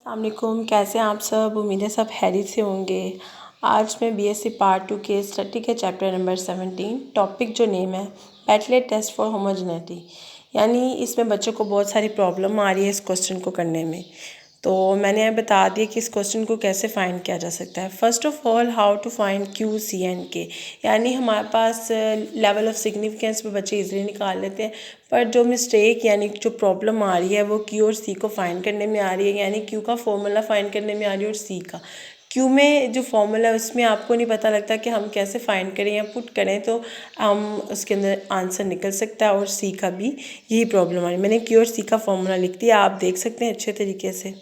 अस्सलामुअलैकुम, कैसे हैं आप सब। उम्मीद है सब खैरियत से होंगे। आज मैं बीएससी पार्ट 2 के स्टडी के चैप्टर नंबर 17 टॉपिक जो नेम है बैचलर टेस्ट फॉर होमोजेनिटी, यानी इसमें बच्चों को बहुत सारी प्रॉब्लम आ रही है इस क्वेश्चन को करने में। तो मैंने बता दिया कि इस क्वेश्चन को कैसे फाइंड किया जा सकता है। First of all, how to find Q C and K, यानी हमारे पास लेवल ऑफ सिग्निफिकेंस पे बच्चे इजीली निकाल लेते हैं, पर जो मिस्टेक यानी जो प्रॉब्लम आ रही है वो क्यू और सी को फाइंड करने में आ रही है, यानी क्यू का फॉर्मूला फाइंड करने में आ रही है और सी का। क्यू में जो फॉर्मूला है उसमें आपको नहीं पता लगता कि हम कैसे फाइंड करें या पुट करें तो हम उसके अंदर आंसर निकल सकता है, और सी का भी यही प्रॉब्लम आ रही है। मैंने क्यू और सी का फॉर्मूला लिख दिया, आप देख सकते हैं अच्छे तरीके से।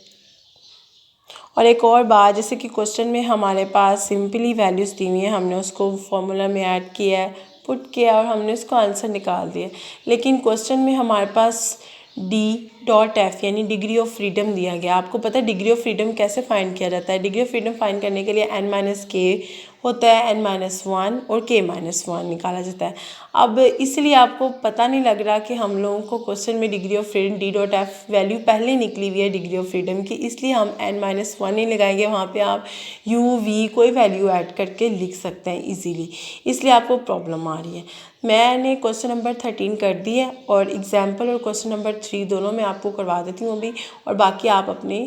और एक और बात, जैसे कि क्वेश्चन में हमारे पास सिंपली वैल्यूज़ दी हुई है, हमने उसको फॉर्मूला में ऐड किया है, पुट किया और हमने उसको आंसर निकाल दिया। लेकिन क्वेश्चन में हमारे पास D.F यानी डिग्री ऑफ फ्रीडम दिया गया। आपको पता है डिग्री ऑफ फ्रीडम कैसे फाइंड किया जाता है। डिग्री ऑफ फ्रीडम फाइंड करने के लिए n-k होता है, n-1 और k-1 निकाला जाता है। अब इसलिए आपको पता नहीं लग रहा कि हम लोगों को क्वेश्चन में degree of freedom D.F value पहले निकली हुई है डिग्री ऑफ फ्रीडम की, इसलिए हम n-1 नहीं लगाएंगे। वहाँ पे आप u-v कोई वैल्यू ऐड करके लिख सकते हैं इजीली, इसलिए आपको प्रॉब्लम आ रही है। मैंने क्वेश्चन नंबर 13 कर दी है और एग्जाम्पल और क्वेश्चन नंबर 3 दोनों मैं आपको करवा देती हूँ अभी, और बाकी आप अपने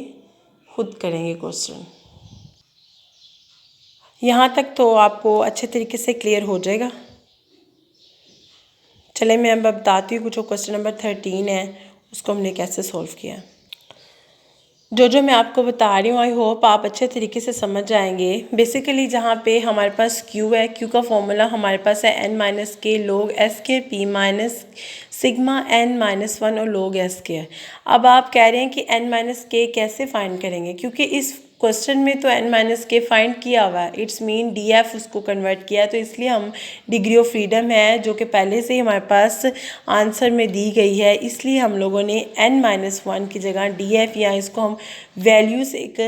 खुद करेंगे क्वेश्चन। यहाँ तक तो आपको अच्छे तरीके से क्लियर हो जाएगा। चले मैं अब बताती हूँ जो क्वेश्चन नंबर 13 है उसको हमने कैसे सॉल्व किया। जो मैं आपको बता रही हूँ आई होप आप अच्छे तरीके से समझ जाएंगे। बेसिकली जहाँ पे हमारे पास Q है, Q का फॉर्मूला हमारे पास है n-k log s² p minus sigma n-1 और log s²। अब आप कह रहे हैं कि n-k कैसे फाइंड करेंगे, क्योंकि इस क्वेश्चन में तो n-k फाइंड किया हुआ है, इट्स मीन DF उसको कन्वर्ट किया है, तो इसलिए हम डिग्री ऑफ फ्रीडम है जो कि पहले से ही हमारे पास आंसर में दी गई है, इसलिए हम लोगों ने n-1 की जगह DF या इसको हम वैल्यूज़ एक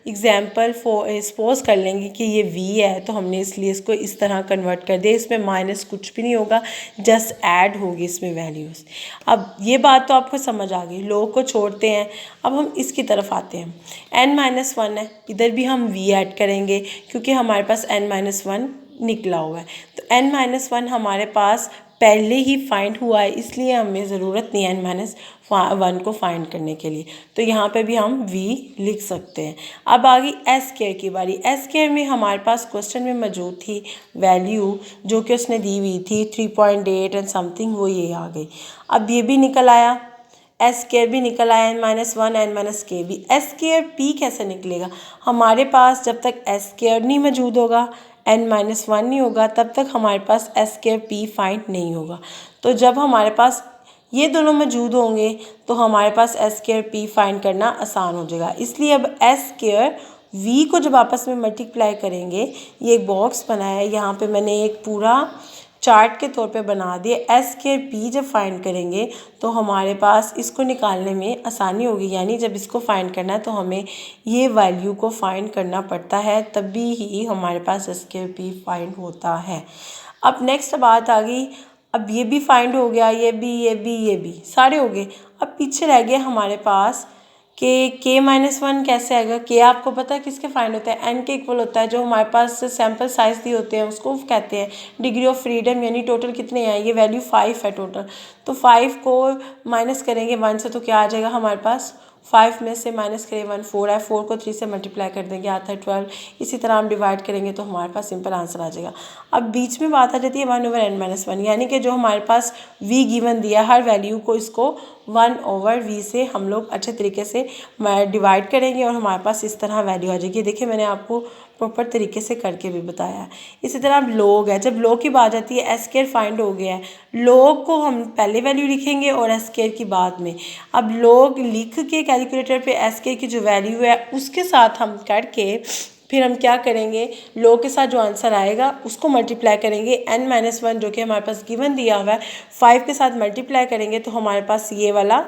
एग्जाम्पल सपोज कर लेंगे कि ये v है, तो हमने इसलिए इसको इस तरह कन्वर्ट कर दिया। इसमें माइनस कुछ भी नहीं होगा, जस्ट ऐड होगी इसमें वैल्यूज़। अब ये बात तो आपको समझ आ गई, लोग को छोड़ते हैं। अब हम इसकी तरफ आते हैं। n-1 है, इधर भी हम v ऐड करेंगे क्योंकि हमारे पास n-1 निकला हुआ है, तो n-1 हमारे पास पहले ही फाइंड हुआ है, इसलिए हमें ज़रूरत नहीं है n-1 को फाइंड करने के लिए, तो यहाँ पे भी हम v लिख सकते हैं। अब आ गई s² की बारी। s² में हमारे पास क्वेश्चन में मौजूद थी वैल्यू जो कि उसने दी हुई थी 3.8 एंड समथिंग, वो ये आ गई। अब ये भी निकल आया, s² भी निकल आया, n-1 n-k भी। s² p कैसे निकलेगा, हमारे पास जब तक s² नहीं मौजूद होगा, n-1 नहीं होगा, तब तक हमारे पास s² p फाइंड नहीं होगा। तो जब हमारे पास ये दोनों मौजूद होंगे तो हमारे पास s² p फाइंड करना आसान हो जाएगा। इसलिए अब s² v को जब आपस में मल्टीप्लाई करेंगे, ये एक बॉक्स बना है, यहाँ पे मैंने एक पूरा चार्ट के तौर पे बना दिए। s² p जब फाइंड करेंगे तो हमारे पास इसको निकालने में आसानी होगी, यानी जब इसको फाइंड करना है तो हमें ये वैल्यू को फाइंड करना पड़ता है, तभी ही हमारे पास s² p फाइंड होता है। अब नेक्स्ट बात आ गई, अब ये भी फाइंड हो गया, ये भी सारे हो गए। अब पीछे रह गया हमारे पास कि k-1 कैसे आएगा। k आपको पता है किसके फाइंड होता है, n के इक्वल होता है। जो हमारे पास सैम्पल साइज दिए होते हैं उसको कहते हैं डिग्री ऑफ फ्रीडम, यानी टोटल कितने हैं, ये वैल्यू 5 है टोटल, तो 5 को माइनस करेंगे 1 से तो क्या आ जाएगा हमारे पास, 5 में से माइनस करें 1, 4 है, 4 को 3 से मल्टीप्लाई कर देंगे, आता है 12। इसी तरह हम डिवाइड करेंगे तो हमारे पास सिंपल आंसर आ जाएगा। अब बीच में बात आ जाती है 1/n-1, यानी कि जो हमारे पास v गिवन दिया हर वैल्यू को इसको 1/v से हम लोग अच्छे तरीके से डिवाइड करेंगे और हमारे पास इस तरह वैल्यू आ जाएगी। देखिए मैंने आपको प्रॉपर तरीके से करके भी बताया है। इसी तरह अब log है, जब log की बात आती है s² फाइंड हो गया है, log को हम पहले वैल्यू लिखेंगे और s² की बाद में। अब log लिख के कैलकुलेटर पे s² की जो वैल्यू है उसके साथ हम करके फिर हम क्या करेंगे, log के साथ जो आंसर आएगा उसको मल्टीप्लाई करेंगे। n-1 जो कि हमारे पास गिवन दिया हुआ है 5 के साथ मल्टीप्लाई करेंगे तो हमारे पास ये वाला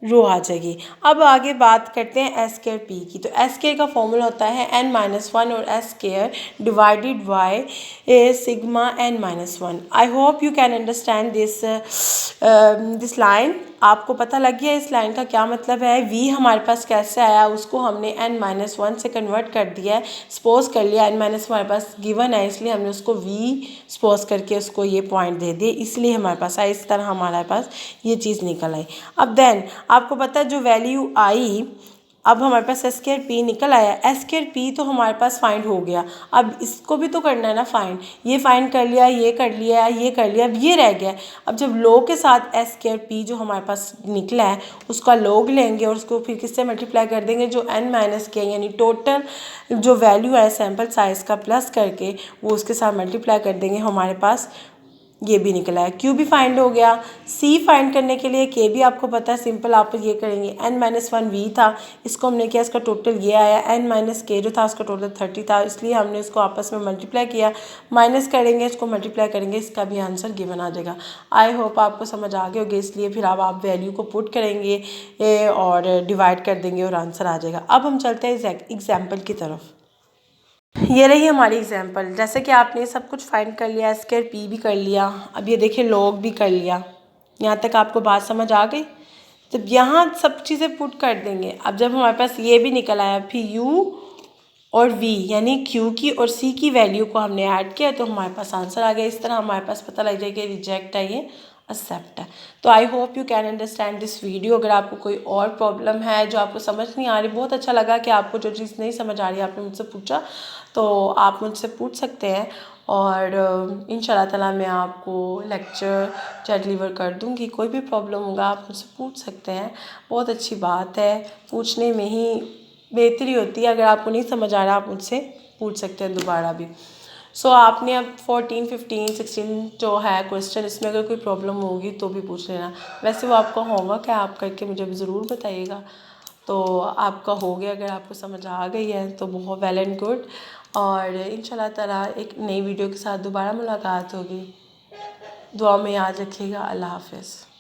रो आ जाएगी। अब आगे बात करते हैं s² p की। तो s² का फॉर्मूला होता है n-1 और s² divided by sigma n-1। I hope you can understand this line. आपको पता लग गया इस लाइन का क्या मतलब है। v हमारे पास कैसे आया, उसको हमने n-1 से कन्वर्ट कर दिया है, सपोज कर लिया n-1 हमारे पास गिवन है, इसलिए हमने उसको v सपोज करके उसको ये पॉइंट दे दिए, इसलिए हमारे पास आया। इस तरह हमारे पास ये चीज़ निकल आई। अब देन आपको पता है जो वैल्यू आई, अब हमारे पास एस स्क्वायर पी निकल आया। एस स्क्वायर पी तो हमारे पास फाइंड हो गया, अब इसको भी तो करना है ना फाइंड। ये फाइंड कर लिया, ये कर लिया, ये कर लिया, अब ये रह गया। अब जब लोग के साथ एस स्क्वायर पी जो हमारे पास निकला है उसका लोग लेंगे और उसको फिर किससे मल्टीप्लाई कर देंगे, जो n-k यानी टोटल जो वैल्यू है सैम्पल साइज़ का प्लस करके वो उसके साथ मल्टीप्लाई कर देंगे, हमारे पास ये भी निकला है। क्यू भी फाइंड हो गया। सी फाइंड करने के लिए के भी आपको पता है, सिंपल आप ये करेंगे n-1 वी था, इसको हमने किया, इसका टोटल ये आया। n-k जो था उसका टोटल 30 था, इसलिए हमने इसको आपस में मल्टीप्लाई किया, माइनस करेंगे, इसको मल्टीप्लाई करेंगे, इसका भी आंसर गिवन आ जाएगा। आई होप आपको समझ आ गए होगी, इसलिए फिर अब आप वैल्यू को पुट करेंगे और डिवाइड कर देंगे और आंसर आ जाएगा। अब हम चलते हैं एग्जाम्पल की तरफ। ये रही हमारी एग्जाम्पल। जैसे कि आपने सब कुछ फाइंड कर लिया, स्क्वायर पी भी कर लिया, अब ये देखिए लॉग भी कर लिया। यहाँ तक आपको बात समझ आ गई। जब यहाँ सब चीज़ें पुट कर देंगे, अब जब हमारे पास ये भी निकल आया, फिर u और v यानी q की और c की वैल्यू को हमने ऐड किया तो हमारे पास आंसर आ गया। इस तरह हमारे पास पता लग जाएगा रिजेक्ट है, ये एक्सेप्ट है। तो I hope you can understand this video. अगर आपको कोई और प्रॉब्लम है जो आपको समझ नहीं आ रही, बहुत अच्छा लगा कि आपको जो चीज़ नहीं समझ आ रही आपने मुझसे पूछा, तो आप मुझसे पूछ सकते हैं और इंशाल्लाह ताला मैं आपको लेक्चर डिलीवर कर दूँगी। कोई भी प्रॉब्लम होगा आप मुझसे पूछ सकते हैं, बहुत अच्छी बात है, पूछने में ही बेहतरी होती है। अगर आपको नहीं समझ आ रहा आप मुझसे पूछ सकते हैं दोबारा भी। सो आपने अब 14, 15, 16 जो है क्वेश्चन, इसमें अगर कोई प्रॉब्लम होगी तो भी पूछ लेना। वैसे वो आपका होमवर्क है, आप करके मुझे ज़रूर बताइएगा। तो आपका हो गया, अगर आपको समझ आ गई है तो बहुत वेल एंड गुड। और इंशाल्लाह ताला एक नई वीडियो के साथ दोबारा मुलाकात होगी। दुआ में याद रखिएगा। अल्लाह हाफ़िज़।